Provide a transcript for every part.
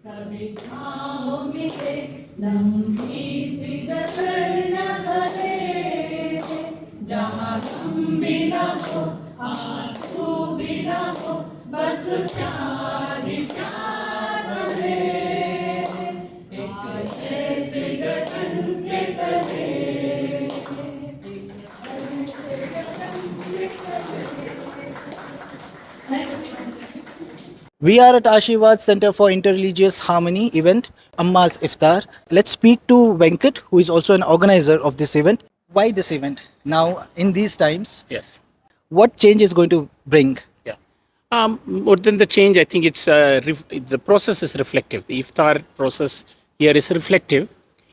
कभी छाँव मिले लंबी सी दर्द भरे, जहाँ गम भी न हो आंसू भी न हो, बस प्यार ही प्यार बने। एक ऐसे गगन के तले, We are at Ashirwad Center for Interreligious Harmony event, Amma's Iftar. Let's speak to Venkat, who is also an organizer of this event. Why this event? Now, in these times, Yes. what change is going to bring? Yeah. More than the change, I think it's the process is reflective. The iftar process here is reflective,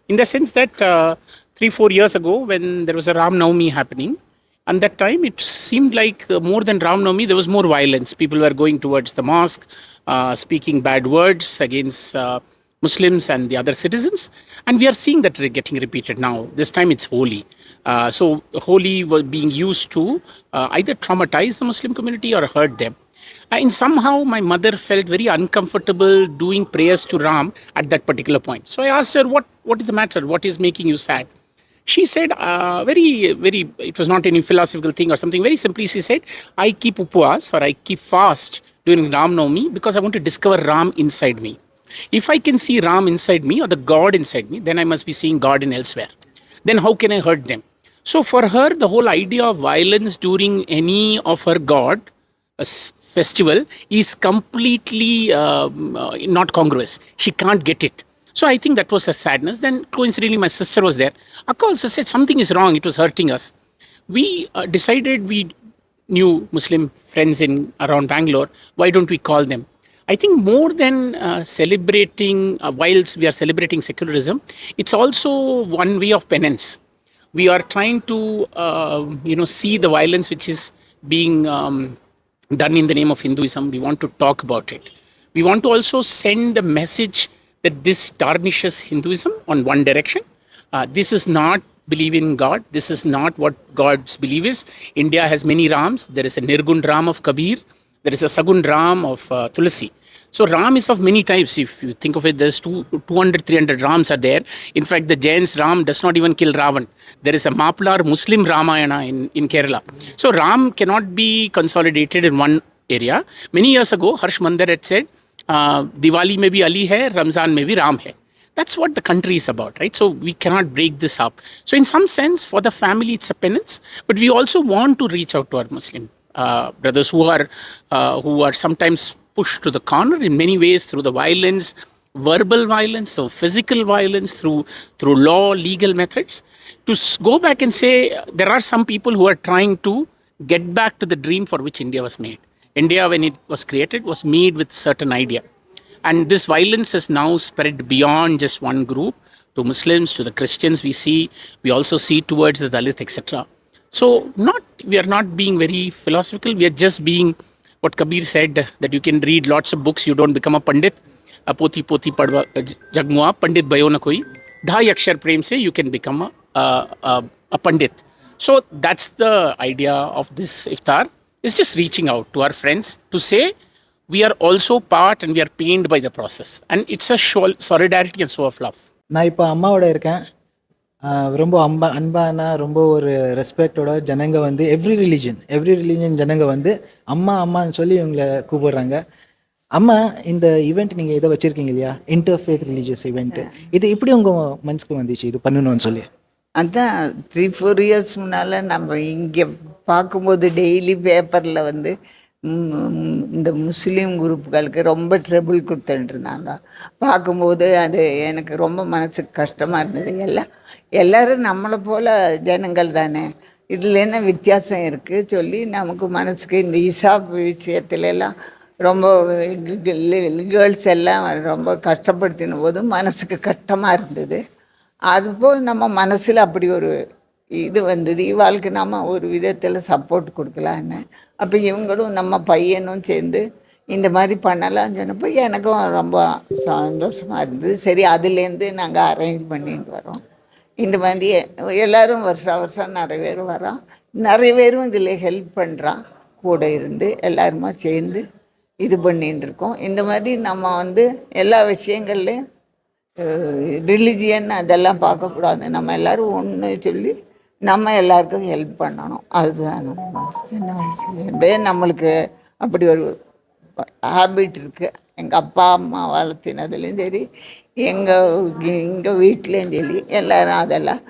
in the sense that 3-4 years ago, when there was a Ram Navami happening, and that time it seemed like more than Ram Navami, there was more violence. People were going towards the mosque, speaking bad words against Muslims and the other citizens, and we are seeing that getting repeated now. This time it's Holi. So Holi was being used to either traumatize the Muslim community or hurt them. And somehow my mother felt very uncomfortable doing prayers to Ram at that particular point. So I asked her, what is the matter? What is making you sad? She said, it was not any philosophical thing or something. Very simply, she said, I keep upwas or I keep fast during Ram Navami because I want to discover Ram inside me. If I can see Ram inside me or the God inside me, then I must be seeing God in elsewhere. Then how can I hurt them? So for her, the whole idea of violence during any of her God festival is completely not congruous. She can't get it. So I think that was her sadness. Then coincidentally, my sister was there. Akka also said something is wrong. It was hurting us. We decided, we knew Muslim friends in around Bangalore. Why don't we call them? I think more than celebrating, whilst we are celebrating secularism, it's also one way of penance. We are trying to, see the violence which is being done in the name of Hinduism. We want to talk about it. We want to also send the message that this tarnishes Hinduism on one direction. This is not believe in God. This is not what God's belief is. India has many Rams. There is a Nirgun Ram of Kabir. There is a Sagun Ram of Tulasi. So Ram is of many types. If you think of it, there's 200, 300 Rams are there. In fact, the Jains Ram does not even kill Ravan. There is a Maplar Muslim Ramayana in Kerala. So Ram cannot be consolidated in one area. Many years ago, Harsh Mandar had said, Diwali mein bhi Ali hai, Ramzan mein bhi Ram hai. That's what the country is about, right? So we cannot break this up. So in some sense, for the family, it's a penance. But we also want to reach out to our Muslim brothers who are sometimes pushed to the corner in many ways through the violence, verbal violence, so physical violence, through law, legal methods, to go back and say there are some people who are trying to get back to the dream for which India was made. India, when it was created, was made with a certain idea. And this violence has now spread beyond just one group, to Muslims, to the Christians we also see towards the Dalit, etc. So we are not being very philosophical, we are just being what Kabir said, that you can read lots of books, you don't become a Pandit. Poti poti padwa jagmua, Pandit bayo na koi. Dhai akshar prem se you can become a Pandit. So that's the idea of this iftar. It's just reaching out to our friends to say we are also part and we are pained by the process. And it's a solidarity and show of love. நான் இப்போ அம்மாவோட இருக்கேன். ரொம்ப அன்பான ரொம்ப ஒரு ரெஸ்பெக்டோட ஜனங்க வந்து எவ்ரி ரிலீஜன் ஜனங்க வந்து அம்மா அம்மான்னு சொல்லி இவங்களை கூப்பிடுறாங்க. அம்மா, இந்த ஈவெண்ட் நீங்கள் இதை வச்சுருக்கீங்க இல்லையா, இன்டர்ஃபேத் ரிலீஜியஸ் ஈவெண்ட்டு, இது எப்படி உங்கள் மனசுக்கு வந்துச்சு இது பண்ணணும்னு சொல்லி? அதான் 3-4 இயர்ஸ் முன்னால் நம்ம இங்கே பார்க்கும்போது டெய்லி பேப்பரில் வந்து இந்த முஸ்லீம் குரூப்புகளுக்கு ரொம்ப ட்ரபிள் கொடுத்துட்டு இருந்தாங்க. பார்க்கும்போது அது எனக்கு ரொம்ப மனசுக்கு கஷ்டமாக இருந்தது. எல்லோரும் நம்மளை போல் ஜனங்கள் தானே, இதில் என்ன வித்தியாசம் இருக்குது சொல்லி நமக்கு மனசுக்கு இந்த இசாப் விஷயத்துலலாம் ரொம்ப கேர்ள்ஸ் எல்லாம் ரொம்ப கஷ்டப்படுத்தின போது மனசுக்கு கஷ்டமாக இருந்தது. அதுபோல் நம்ம மனசில் அப்படி ஒரு இது வந்தது, இவாளுக்கு நம்ம ஒரு விதத்தில் சப்போர்ட் கொடுக்கலான்னு. அப்போ இவங்களும் நம்ம பையனும் சேர்ந்து இந்த மாதிரி பண்ணலாம்னு சொன்னப்போ எனக்கும் ரொம்ப சந்தோஷமாக இருந்தது. சரி, அதுலேருந்து நாங்கள் அரேஞ்ச் பண்ணிட்டு வரோம். இந்த மாதிரி எல்லோரும் வருஷம் நிறைய பேர் வரோம். நிறைய பேரும் இதில் ஹெல்ப் பண்ணுறான், கூட இருந்து எல்லாருமா சேர்ந்து இது பண்ணின்னு இருக்கோம். இந்த மாதிரி நம்ம வந்து எல்லா விஷயங்கள்லையும் ரிலிஜியன் அதெல்லாம் பார்க்கக்கூடாது. நம்ம எல்லோரும் ஒன்று சொல்லி நம்ம எல்லாருக்கும் ஹெல்ப் பண்ணணும். அதுதான் நம்ம சின்ன வயசுலேருந்தே நம்மளுக்கு அப்படி ஒரு ஹேபிட் இருக்குது. எங்கள் அப்பா அம்மா வளர்த்தினதுலேயும் சரி, எங்கள் வீட்லேயும் சரி, எல்லோரும் அதெல்லாம்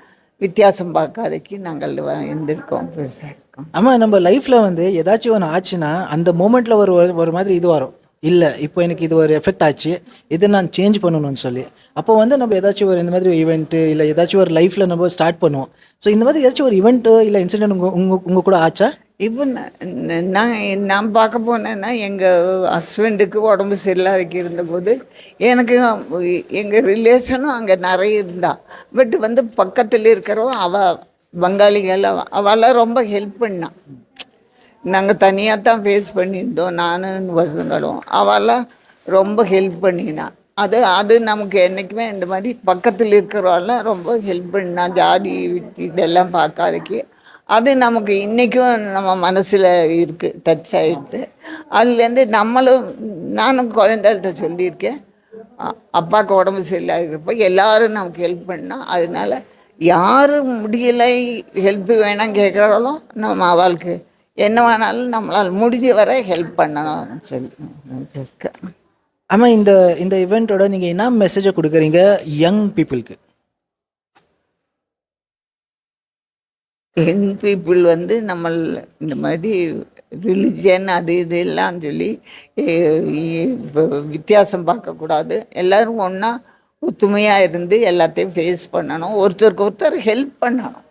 வித்தியாசம் பார்க்காதக்கு நாங்கள் இருந்திருக்கோம், பெருசாக இருக்கோம். ஆமாம், நம்ம லைஃப்பில் வந்து ஏதாச்சும் ஒன்று ஆச்சுன்னா அந்த மூமெண்ட்டில் ஒரு மாதிரி இது வரும். இல்லை, இப்போ எனக்கு இது ஒரு எஃபெக்ட் ஆச்சு, இதை நான் சேஞ்ச் பண்ணணும்னு சொல்லி. அப்போ வந்து நம்ம ஏதாச்சும் ஒரு இந்த மாதிரி ஈவெண்ட்டு இல்லை ஏதாச்சும் ஒரு லைஃப்பில் நம்ம ஸ்டார்ட் பண்ணுவோம். ஸோ இந்த மாதிரி ஏதாச்சும் ஒரு ஈவெண்ட்டு இல்லை இன்சிடென்ட் உங்கள் கூட ஆச்சா? இப்போ நான் பார்க்க போனேன்னா எங்கள் ஹஸ்பண்டுக்கு உடம்பு சரியில்லாதக்கு இருந்தபோது எனக்கு எங்கள் ரிலேஷனும் அங்கே நிறைய இருந்தா. பட் வந்து பக்கத்தில் இருக்கிறவன் அவள் பங்காளிகள் அவெல்லாம் ரொம்ப ஹெல்ப் பண்ணான். நாங்கள் தனியாக தான் ஃபேஸ் பண்ணியிருந்தோம், நானும் பசங்களும். அவெல்லாம் ரொம்ப ஹெல்ப் பண்ணினான். அது நமக்கு என்றைக்குமே இந்த மாதிரி பக்கத்தில் இருக்கிறவெல்லாம் ரொம்ப ஹெல்ப் பண்ணா. ஜாதி இதெல்லாம் பார்க்காதக்கு அது நமக்கு இன்றைக்கும் நம்ம மனசில் இருக்குது, டச் ஆகிடுது. அதுலேருந்து நானும் குழந்தைகிட்ட சொல்லியிருக்கேன், அப்பாவுக்கு உடம்பு சரியில்லாதப்போ எல்லோரும் நமக்கு ஹெல்ப் பண்ணால். அதனால் யார் முடியலை ஹெல்ப்பு வேணாம் கேட்குறாலும் நம்ம அவளுக்கு என்ன வேணாலும் நம்மளால் முடிஞ்ச வரை ஹெல்ப் பண்ணணும்னு சொல்லி இருக்கேன். ஆமாம், இந்த இவெண்ட்டோட நீங்கள் என்ன மெசேஜை கொடுக்குறீங்க யங் பீப்புளுக்கு? யங் பீப்புள் வந்து நம்ம இந்த மாதிரி ரிலிஜியன் அது இது எல்லாம் சொல்லி வித்தியாசம் பார்க்கக்கூடாது. எல்லோரும் ஒன்றா ஒத்துமையாக இருந்து எல்லாத்தையும் ஃபேஸ் பண்ணணும். ஒருத்தருக்கு ஒருத்தர் ஹெல்ப் பண்ணணும்.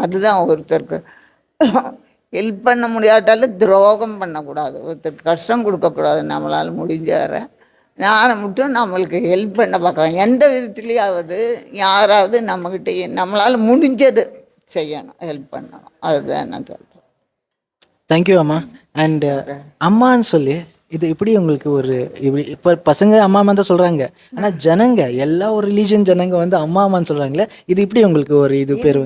அதுதான் ஒருத்தருக்கு ஹெல்ப் பண்ண முடியாட்டாலும் துரோகம் பண்ணக்கூடாது, ஒருத்தருக்கு கஷ்டம் கொடுக்கக்கூடாது. நம்மளால் முடிஞ்ச வர நான் மட்டும் நம்மளுக்கு ஹெல்ப் பண்ண பார்க்குறோம். எந்த விதத்துலேயாவது யாராவது நம்மக்கிட்ட நம்மளால் முடிஞ்சது செய்யணும், ஹெல்ப் பண்ணணும். அதுதான் நான் சொல்கிறேன். தேங்க்யூ அம்மா. அண்டு அம்மான்னு சொல்லி இது இப்படி உங்களுக்கு ஒரு இப்படி இப்போ பசங்க அம்மா அம்மா தான் சொல்கிறாங்க, ஆனால் ஜனங்க எல்லா ஒரு ரிலீஜன் ஜனங்க வந்து அம்மா அம்மான்னு சொல்கிறாங்களே, இது இப்படி உங்களுக்கு ஒரு இது பேர்?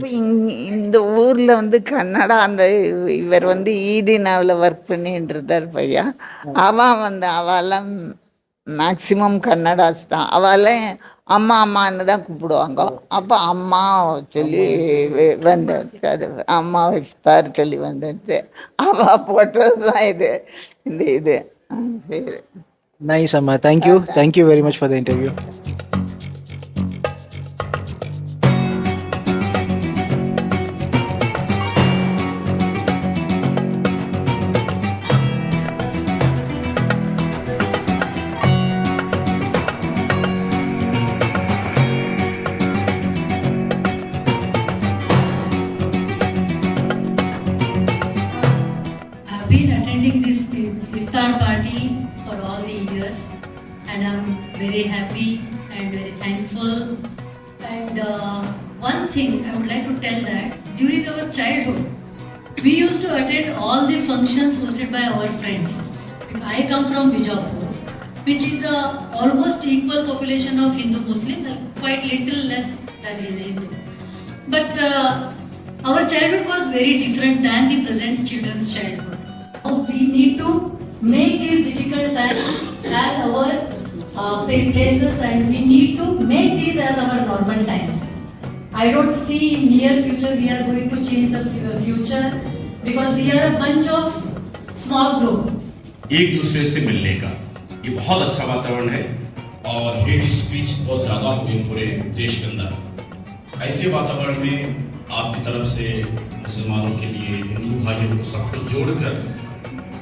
இந்த ஊரில் வந்து கன்னடா அந்த இவர் வந்து ஈடினாவில் ஒர்க் பண்ணிட்டு இருந்தார் பையன். அவெல்லாம் மேக்சிமம் கன்னடாஸ் தான். அவெல்லாம் அம்மா அம்மான்னு தான் கூப்பிடுவாங்க. அப்போ அம்மா சொல்லி வந்துடுச்சு, அது அம்மா இஃப்தார் சொல்லி வந்துடுச்சு. அவள் போட்டது தான் இது. சரி, நைஸ் அம்மா. Thank you very much for the interview. I've been attending this iftar party for all the years, and I'm very happy and very thankful. And one thing I would like to tell that during our childhood, we used to attend all the functions hosted by our friends. I come from Bijapur, which is almost equal population of Hindu-Muslim, quite little less than Hindu. But our childhood was very different than the present children's childhood. We need to make these difficult times as our paid places, and we need to make these as our normal times. I don't see in near future we are going to change the future, because we are a bunch of small group. एक दूसरे से मिलने का ये बहुत अच्छा वातावरण है, और हेट स्पीच बहुत ज़्यादा हो गई पूरे देश के अंदर। ऐसे वातावरण में आपकी तरफ से मुसलमानों के लिए, हिंदू भाइयों को सबको जोड़कर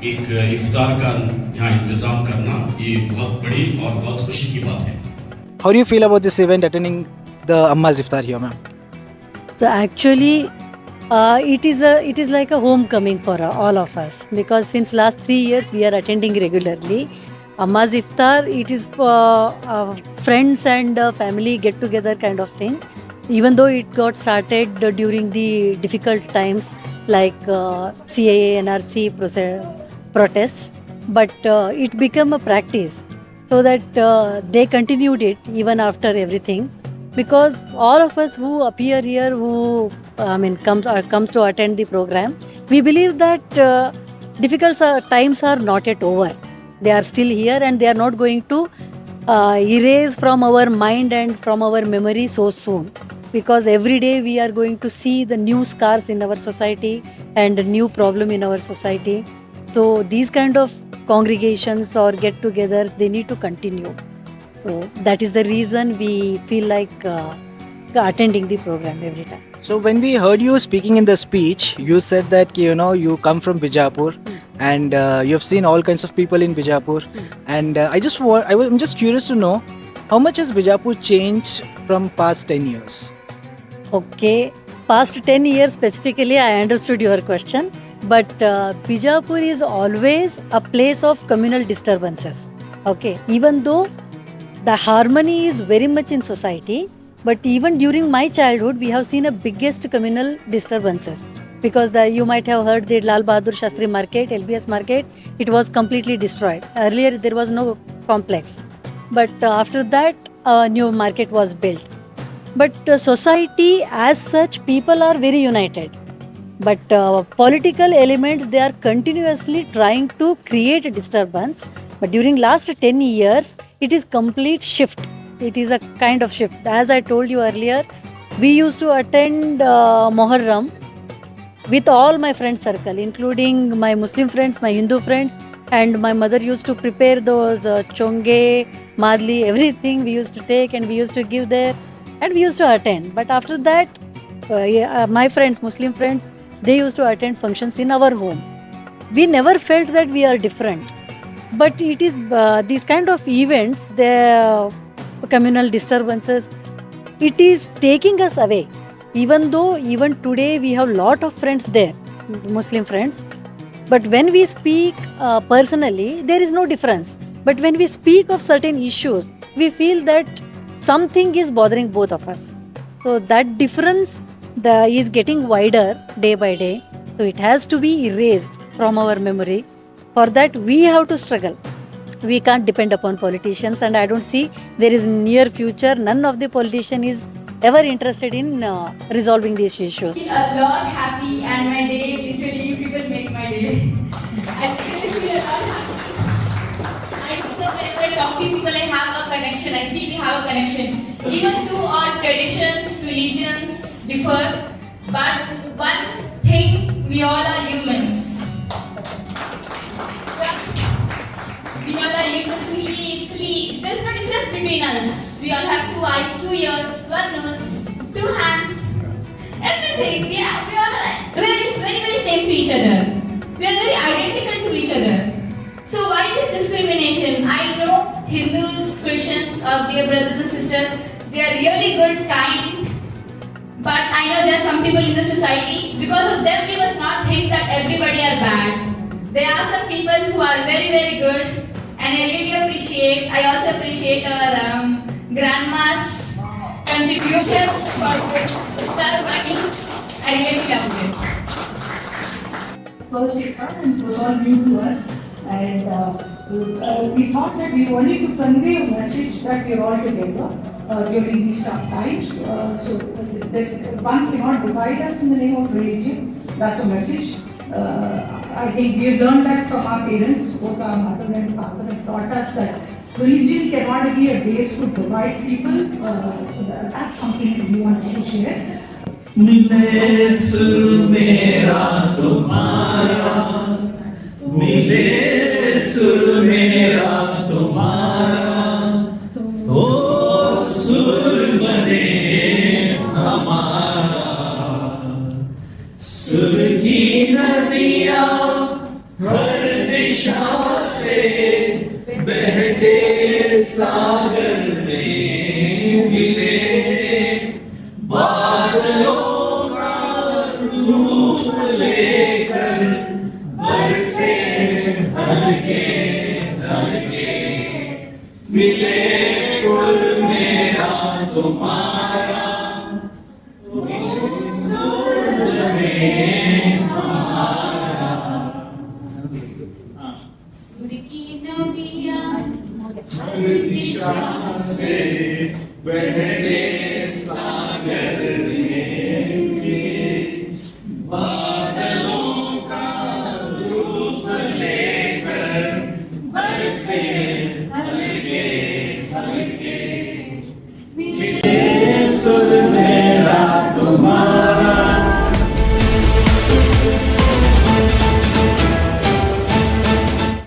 एक इफ्तार का यहाँ इंतज़ाम करना, ये बहुत बड़ी और बहुत खुशी की बात है। How do you feel about this event, attending the Amma's Iftar here, ma'am? So actually, it is like a homecoming for all of us, because since last 3 years we are attending regularly. Amma's Iftar, it is for friends and family get together kind of thing. Even though it got started during the difficult times like CAA, NRC protests, but it became a practice, so that they continued it even after everything. Because all of us who appear here, who comes to attend the program, we believe that difficult times are not yet over. They are still here and they are not going to erase from our mind and from our memory so soon. Because every day we are going to see the new scars in our society and a new problem in our society. So these kind of congregations or get-togethers, they need to continue. So that is the reason we feel like attending the program every time. So when we heard you speaking in the speech, you said that you come from Bijapur and you have seen all kinds of people in Bijapur. And I'm just curious to know how much has Bijapur changed from past 10 years? Okay, past 10 years specifically, I understood your question. But Bijapur is always a place of communal disturbances. Okay, even though the harmony is very much in society, but even during my childhood, we have seen a biggest communal disturbances. Because you might have heard the Lal Bahadur Shastri market, LBS market, it was completely destroyed. Earlier, there was no complex. But after that, a new market was built. But society as such, people are very united. But political elements, they are continuously trying to create a disturbance. But during last 10 years, it is complete shift. It is a kind of shift. As I told you earlier, we used to attend Muharram with all my friend circle, including my Muslim friends, my Hindu friends, and my mother used to prepare those chonge, madli, everything we used to take and we used to give there and we used to attend. But after that, my friends, Muslim friends, they used to attend functions in our home. We never felt that we are different. But it is these kind of events, the communal disturbances, it is taking us away. Even though even today we have lot of friends there, Muslim friends, but when we speak personally, there is no difference. But when we speak of certain issues, we feel that something is bothering both of us. So that difference is getting wider day by day. So it has to be erased from our memory. For that, we have to struggle. We can't depend upon politicians, and I don't see there is near future, none of the politician is ever interested in resolving these issues. A lot happy, and my day, literally, you people make my day. I really feel a lot happy. I feel that whenever I talk to people, I have a connection. I feel we have a connection. Even though our traditions, religions differ, but one thing, we all are humans. We all are humans, we eat, sleep. There's no difference between us. We all have 2 eyes, 2 ears, 1 nose, 2 hands, everything. We all are very, very, very same to each other. We are very identical to each other. So why this discrimination? I know Hindus, Christians, dear brothers and sisters, they are really good, kind. But I know there are some people in the society, because of them we must not think that everybody are bad. There are some people who are very, very good. And I also appreciate our grandma's contribution for the party. I really loved it. First it was and it was all new to us, and we thought that we wanted to convey a message that we are all together during these tough times. So that one cannot divide us in the name of religion. That's a message. I think we have learned that from our parents, both our mother and father have taught us that religion cannot be a base to divide people. That's something we want to share. मिले सुर मेरा तुम्हारा, मिले सुर मेरा तुम्हारा, ओ सुर बने हमारा, सुर की नदियाँ हर दिशा से बहते सागर में मिले, बादलों का रूप लेकर बरसे हल्के हल्के, मिले सुर मेरा तुम्हारा, मिले सुर में हमारा, सुर की नदियाँ हर दिशा से बहते सागर में मिले,